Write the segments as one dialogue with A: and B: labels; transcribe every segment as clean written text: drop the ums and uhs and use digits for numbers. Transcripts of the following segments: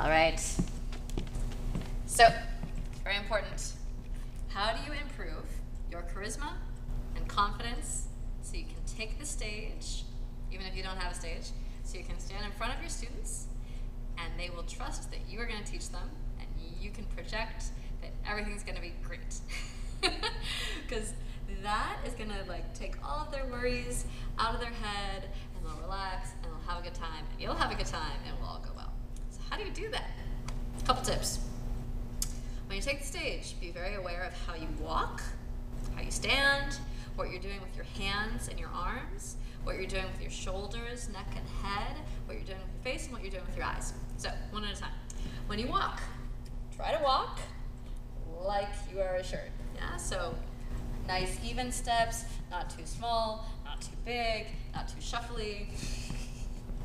A: All right. So, very important. How do you improve your charisma and confidence so you can take the stage, even if you don't have a stage, so you can stand in front of your students and they will trust that you are going to teach them and you can project that everything's going to be great. Because that is going to take all of their worries out of their head, and they'll relax and they'll have a good time, and you'll have a good time, and it will all go well. So how do you do that? A couple tips. When you take the stage, be very aware of how you walk, how you stand, what you're doing with your hands and your arms, what you're doing with your shoulders, neck, and head, what you're doing with your face, and what you're doing with your eyes. So, one at a time. When you walk, try to walk like you are a shirt. Yeah, so nice even steps, not too small, not too big, not too shuffly.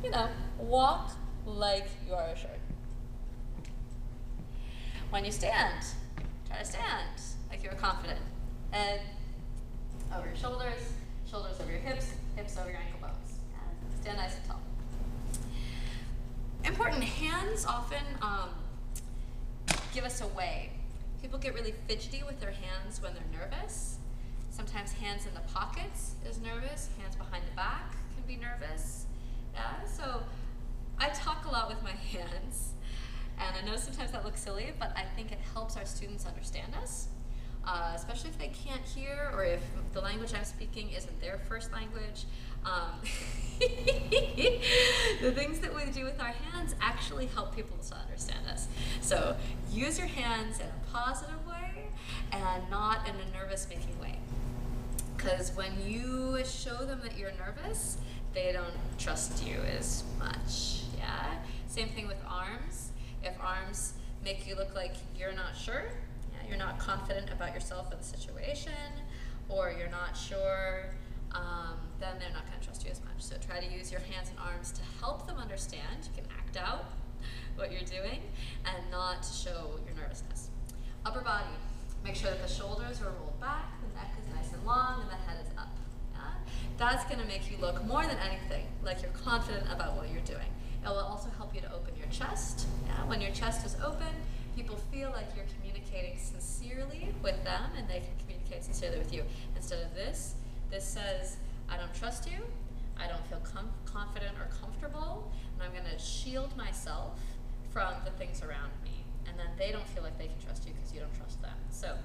A: You know, walk like you are a shirt. When you stand, try to stand like you're confident. Head over your shoulders, shoulders over your hips, hips over your ankle bones. Yeah, stand nice and tall. Important, hands often give us away. People get really fidgety with their hands when they're nervous. Sometimes hands in the pockets is nervous. Hands behind the back can be nervous. Yeah, so I talk a lot with my hands. And I know sometimes that looks silly, but I think it helps our students understand us, especially if they can't hear or if the language I'm speaking isn't their first language. The things that we do with our hands actually help people to understand us. So use your hands in a positive way and not in a nervous-making way. Because when you show them that you're nervous, they don't trust you as much. Yeah? Same thing with arms. If arms make you look like you're not sure, yeah, you're not confident about yourself in the situation, or you're not sure, then they're not going to trust you as much. So try to use your hands and arms to help them understand. You can act out what you're doing and not show your nervousness. Upper body. Make sure that the shoulders are rolled back, the neck is nice and long, and the head is up. Yeah? That's going to make you look more than anything like you're confident about what you're doing. It will also help you to open your chest. Yeah? When your chest is open, people feel like you're communicating sincerely with them, and they can communicate sincerely with you. Instead of this says, I don't trust you, I don't feel confident or comfortable, and I'm going to shield myself from the things around me. And then they don't feel like they can trust you because you don't trust them. So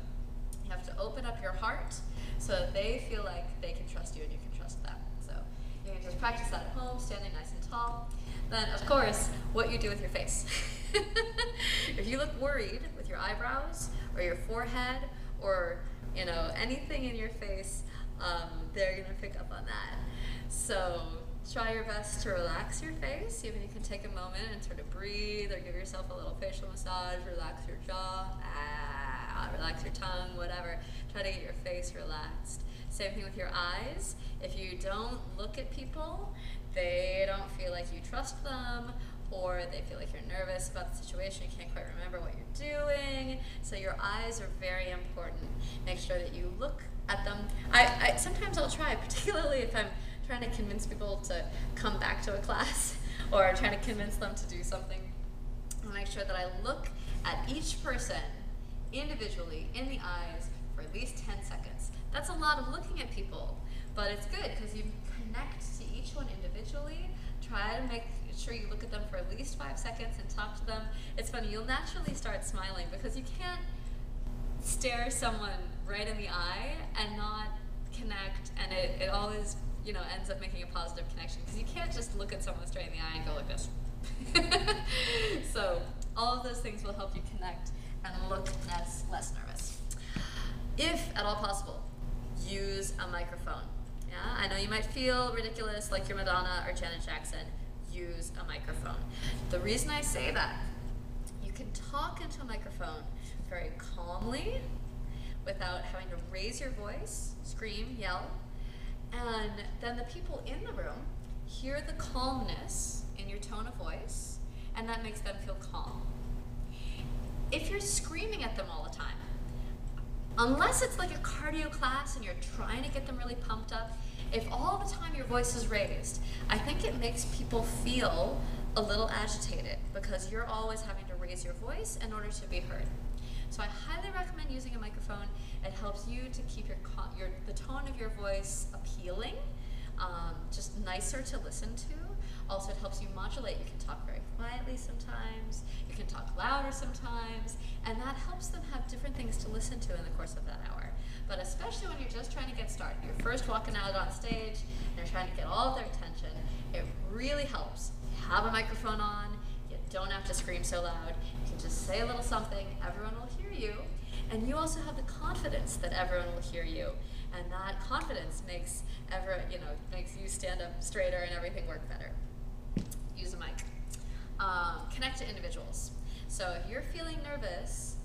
A: you have to open up your heart so that they feel like they can trust you and you can trust them. So you can just practice that at home, standing nice and tall. Then, of course, what you do with your face. If you look worried with your eyebrows or your forehead or anything in your face, they're going to pick up on that. So try your best to relax your face. Even you can take a moment and sort of breathe or give yourself a little facial massage, relax your jaw, relax your tongue, whatever. Try to get your face relaxed. Same thing with your eyes. If you don't look at people, they don't feel like you trust them, or they feel like you're nervous about the situation, you can't quite remember what you're doing. So your eyes are very important. Make sure that you look at them. Sometimes I'll try, particularly if I'm trying to convince people to come back to a class or trying to convince them to do something. I'll make sure that I look at each person individually in the eyes for at least 10 seconds. That's a lot of looking at people, but it's good because you connect to each one individually. Try to make sure you look at them for at least 5 seconds and talk to them. It's funny, you'll naturally start smiling because you can't stare someone right in the eye and not connect, and it always ends up making a positive connection because you can't just look at someone straight in the eye and go like this. So all of those things will help you connect and look less nervous. If at all possible, use a microphone. Yeah, I know you might feel ridiculous like you're Madonna or Janet Jackson. Use a microphone. The reason I say that, you can talk into a microphone very calmly without having to raise your voice, scream, yell, and then the people in the room hear the calmness in your tone of voice, and that makes them feel calm. If you're screaming at them all the time, unless it's like a cardio class and you're trying to get them really pumped up, if all the time your voice is raised, I think it makes people feel a little agitated because you're always having to raise your voice in order to be heard. So I highly recommend using a microphone. It helps you to keep the tone of your voice appealing, just nicer to listen to. Also, it helps you modulate. You can talk very quietly sometimes, you can talk louder sometimes, and that helps them have different things to listen to in the course of that hour. But especially when you're just trying to get started, you're first walking out on stage, and you're trying to get all of their attention, it really helps. Have a microphone on, you don't have to scream so loud, you can just say a little something, everyone will hear you, and you also have the confidence that everyone will hear you, and that confidence makes you stand up straighter and everything work better. Use a mic. Connect to individuals. So if you're feeling nervous,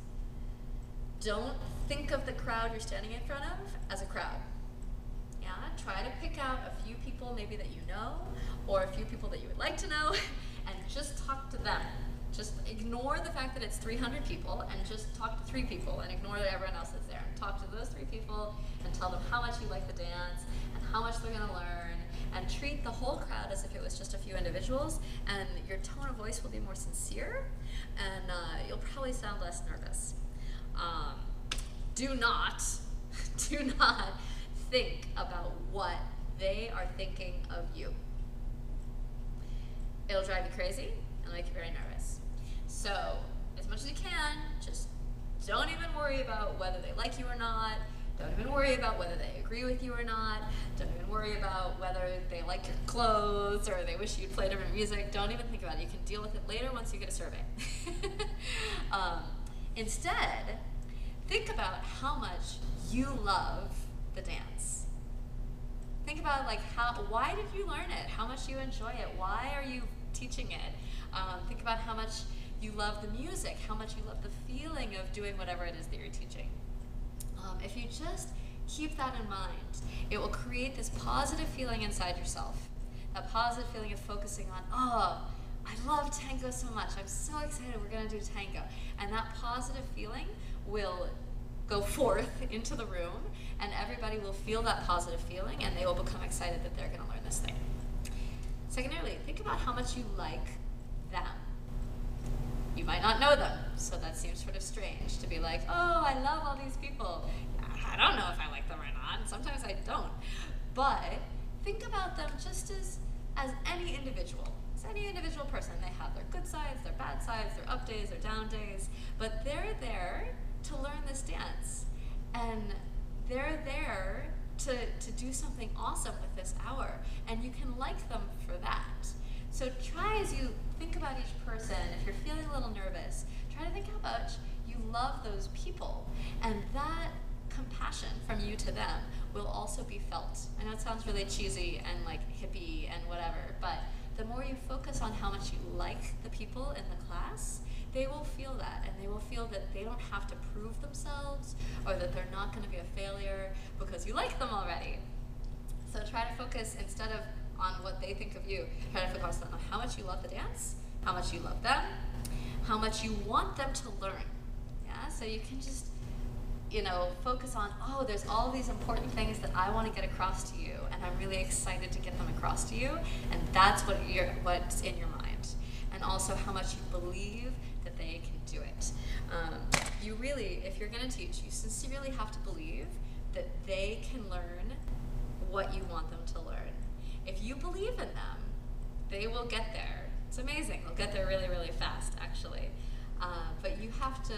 A: don't think of the crowd you're standing in front of as a crowd. Yeah, try to pick out a few people maybe that you know, or a few people that you would like to know, and just talk to them. Just ignore the fact that it's 300 people and just talk to 3 people and ignore that everyone else is there. Talk to those 3 people and tell them how much you like the dance and how much they're going to learn, and treat the whole crowd as if it was just a few individuals, and your tone of voice will be more sincere, and you'll probably sound less nervous. Do not think about what they are thinking of you. It'll drive you crazy and make you very nervous. So, as much as you can, just don't even worry about whether they like you or not. Don't even worry about whether they agree with you or not. Don't even worry about whether they like your clothes or they wish you'd play different music. Don't even think about it. You can deal with it later once you get a survey. Instead, think about how much you love the dance. Think about why did you learn it? How much you enjoy it? Why are you teaching it? Think about how much you love the music, how much you love the feeling of doing whatever it is that you're teaching. If you just keep that in mind, it will create this positive feeling inside yourself. That positive feeling of focusing on, oh, I love tango so much. I'm so excited we're going to do tango. And that positive feeling will go forth into the room, and everybody will feel that positive feeling, and they will become excited that they're going to learn this thing. Secondarily, think about how much you like them. You might not know them, so that seems sort of strange to be like, oh, I love all these people. I don't know if I like them or not, and sometimes I don't. But think about them just as any individual. As any individual person, they have their good sides, their bad sides, their up days, their down days, but they're there to learn this dance. And they're there to do something awesome with this hour, and you can like them for that. So try, as you think about each person, if you're feeling a little nervous, try to think how much you love those people, and that compassion from you to them will also be felt. I know it sounds really cheesy and like hippie and whatever, but the more you focus on how much you like the people in the class, they will feel that, and they will feel that they don't have to prove themselves, or that they're not going to be a failure because you like them already. So try to focus, instead of on what they think of you, try to focus on how much you love the dance, how much you love them, how much you want them to learn. Yeah, so you can just, focus on, oh, there's all these important things that I want to get across to you, and I'm really excited to get them across to you, and that's what's in your mind. And also how much you believe that they can do it. You really, if you're going to teach, you sincerely have to believe that they can learn what you want them to learn. If you believe in them, they will get there. It's amazing. They'll get there really, really fast, actually. But you have to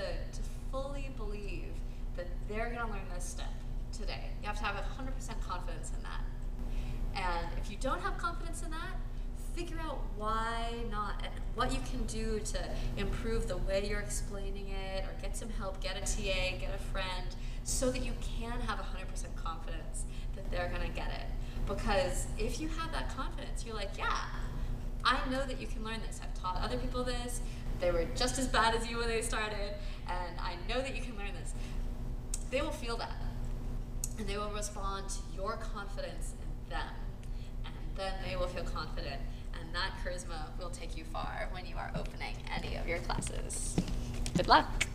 A: fully believe that they're going to learn this step today. You have to have 100% confidence in that. And if you don't have confidence in that, figure out why not, and what you can do to improve the way you're explaining it, or get some help, get a TA, get a friend, so that you can have 100% confidence that they're going to get it. Because if you have that confidence, you're like, yeah, I know that you can learn this. I've taught other people this. They were just as bad as you when they started, and I know that you can learn this. They will feel that, and they will respond to your confidence in them, and then they will feel confident, and that charisma will take you far when you are opening any of your classes. Good luck.